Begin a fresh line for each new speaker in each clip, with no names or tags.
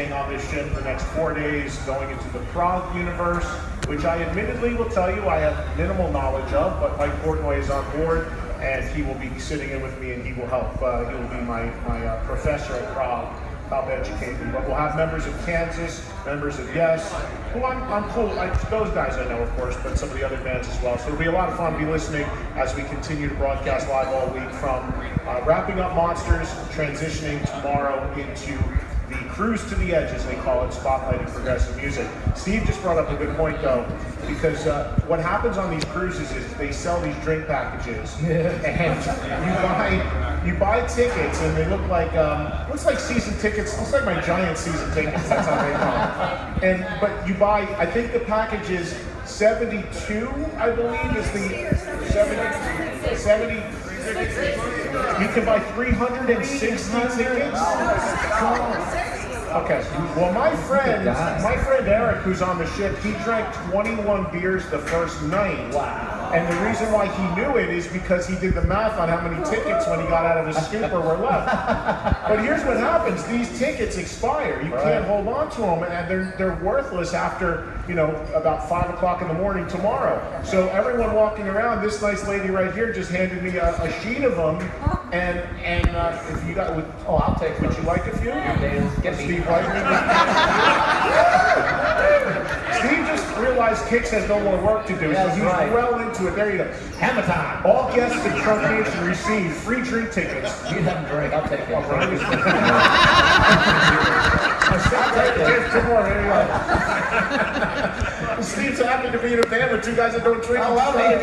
staying on this ship the next 4 days, going into the Prague universe, which I admittedly will tell you I have minimal knowledge of, but Mike Portnoy is on board, and he will be sitting in with me, and he will help. He will be my professor at Prague, help educate me. But we'll have members of Kansas, members of Yes, who I'm cool. Those guys I know, of course, but some of the other bands as well. So it'll be a lot of fun to be listening as we continue to broadcast live all week from wrapping up Monsters, transitioning tomorrow into the Cruise to the Edge, as they call it, spotlighting progressive music. Steve just brought up a good point, though, because what happens on these cruises is they sell these drink packages, and you buy tickets, and they look like season tickets. Looks like my Giant season tickets. That's how they come. But you buy, I think the package is 72, I believe, is the 70. You can buy 360 tickets. Okay. Well, my friend Eric, who's on the ship, he drank 21 beers the first night. Wow. And the reason why he knew it is because he did the math on how many tickets when he got out of his stupor were left. But here's what happens: these tickets expire. You can't hold on to them, and they're worthless after about 5 o'clock in the morning tomorrow. So everyone walking around, this nice lady right here just handed me a sheet of them. And if you got, I'll take it. Would you like a few? Steve, like me? Steve just realized Kix has no more work to do, so he's well into it. There you go. Hammer time. All guests at Trunk Nation receive free drink tickets.
You have a drink. I'll take it.
I'll take it. There's 2 more. There you go. Steve's happy to be in a band with 2 guys that don't drink.
I love it.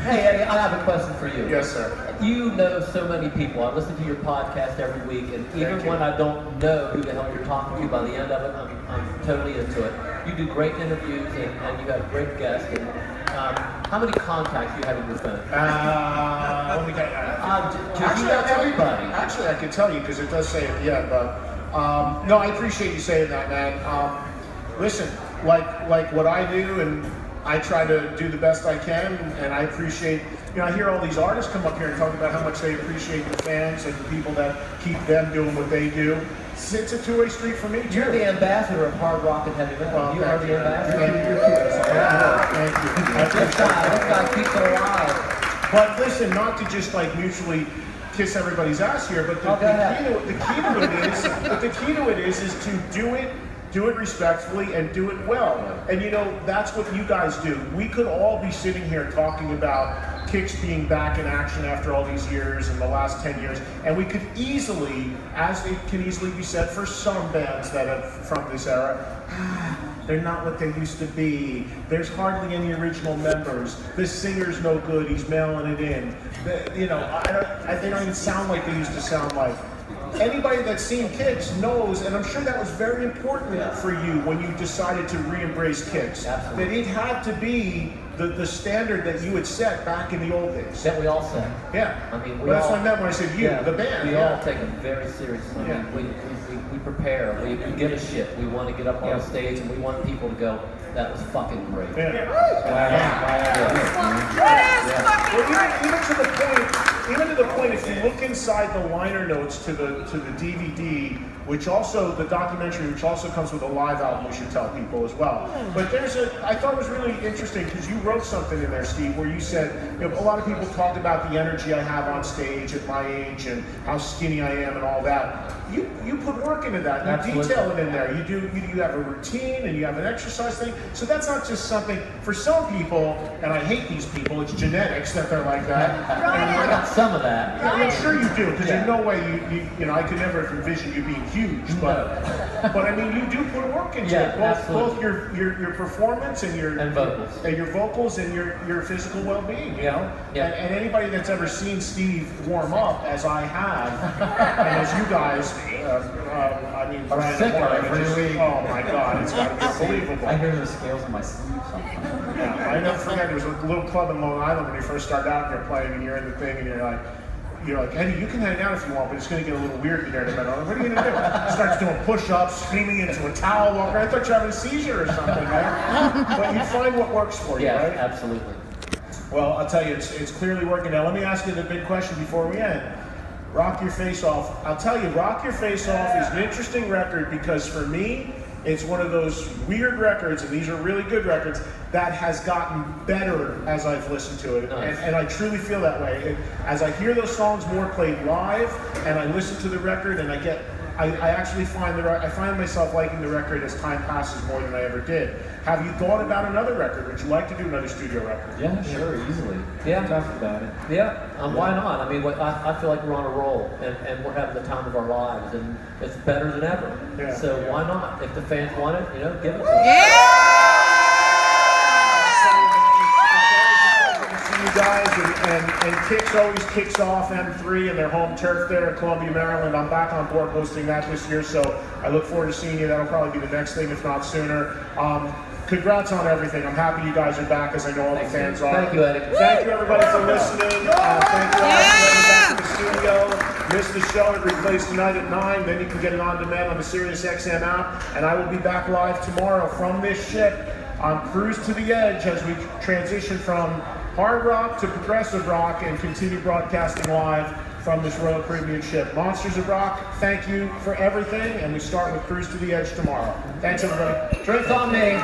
Hey, Eddie, I have a question for you.
Yes, sir.
You know so many people. I listen to your podcast every week, and even when I don't know who the hell you're talking to, by the end of it, I'm totally into it. You do great interviews, and you have great guests. And, how many contacts do you have in your phone? Everybody.
Actually, I could tell you because it does say at the end. But no, I appreciate you saying that, man. Listen, like what I do, and I try to do the best I can, and I appreciate, I hear all these artists come up here and talk about how much they appreciate the fans and the people that keep them doing what they do. It's a two-way street for me, too.
You're the ambassador of hard rock and heavy metal.
Well,
you are the ambassador.
Thank you.
This guy keeps it alive.
But listen, not to just mutually kiss everybody's ass here, but the key to it is to do it respectfully and do it well. And that's what you guys do. We could all be sitting here talking about Kix being back in action after all these years and the last 10 years, and we could easily, as it can easily be said for some bands that are from this era, they're not what they used to be. There's hardly any original members. This singer's no good. He's mailing it in. They don't even sound like they used to sound like. Anybody that's seen Kix knows, and I'm sure that was very important for you when you decided to re-embrace Kix.
Absolutely.
That it had to be the standard that you had set back in the old days.
That we all set.
Yeah.
I mean,
that's what I meant when I said you, the band.
We all take it very seriously. I mean, we prepare. We give a shit. We want to get up on stage, and we want people to go, that was fucking great.
Yeah. Well, even to the point, if you look inside the liner notes to the DVD, which also the documentary, which also comes with a live album, we should tell people as well. But I thought it was really interesting because you wrote something in there, Steve, where you said, a lot of people talked about the energy I have on stage at my age and how skinny I am and all that. You put work into that. You detail it in there. You have a routine and you have an exercise thing. So that's not just something for some people, and I hate these people. It's genetics that they're like that.
I got some of that.
I'm sure you do, because there's no way I could never envision you being huge. But I mean, you do put work into it. Both your performance and your vocals and your physical well-being. And anybody that's ever seen Steve warm up, as I have, and as you guys. Oh my God, it's got to be unbelievable.
I hear the scales on my sleeve sometimes.
Yeah, I never forget. There was a little club in Long Island when you first started out there playing, and you're in the thing, and you're like, Eddie, you can hang out if you want, but it's going to get a little weird in there in a minute. What are you going to do? Starts doing push-ups, screaming into a towel, walking around. I thought you were having a seizure or something, man. But you find what works for you, right?
Yeah, absolutely.
Well, I'll tell you, it's clearly working. Now, let me ask you the big question before we end. Rock Your Face Off. I'll tell you, Rock Your Face Off is an interesting record because for me, it's one of those weird records, and these are really good records, that has gotten better as I've listened to it.
Nice.
And I truly feel that way. As I hear those songs more played live, and I listen to the record, and I actually find I find myself liking the record as time passes more than I ever did. Have you thought about another record? Would you like to do another studio record?
Yeah, sure, easily.
Yeah.
We talked about it.
Yeah, why not? I mean, I feel like we're on a roll, and we're having the time of our lives, and it's better than ever.
Yeah.
So why not? If the fans want it, give it to them.
You guys, and Kix always kicks off M3 and their home turf there in Columbia, Maryland. I'm back on board hosting that this year, so I look forward to seeing you. That'll probably be the next thing, if not sooner. Congrats on everything. I'm happy you guys are back, as I know all the fans are.
Thank you, Eddie.
Thank you, everybody, for listening. Thank you all for coming back to the studio. Miss the show, it replays tonight at 9. Then you can get it on demand on the SiriusXM app. And I will be back live tomorrow from this ship on Cruise to the Edge as we transition from hard rock to progressive rock and continue broadcasting live from this Royal Caribbean ship. Monsters of Rock, thank you for everything, and we start with Cruise to the Edge tomorrow. Thanks, everybody.
Drinks on me.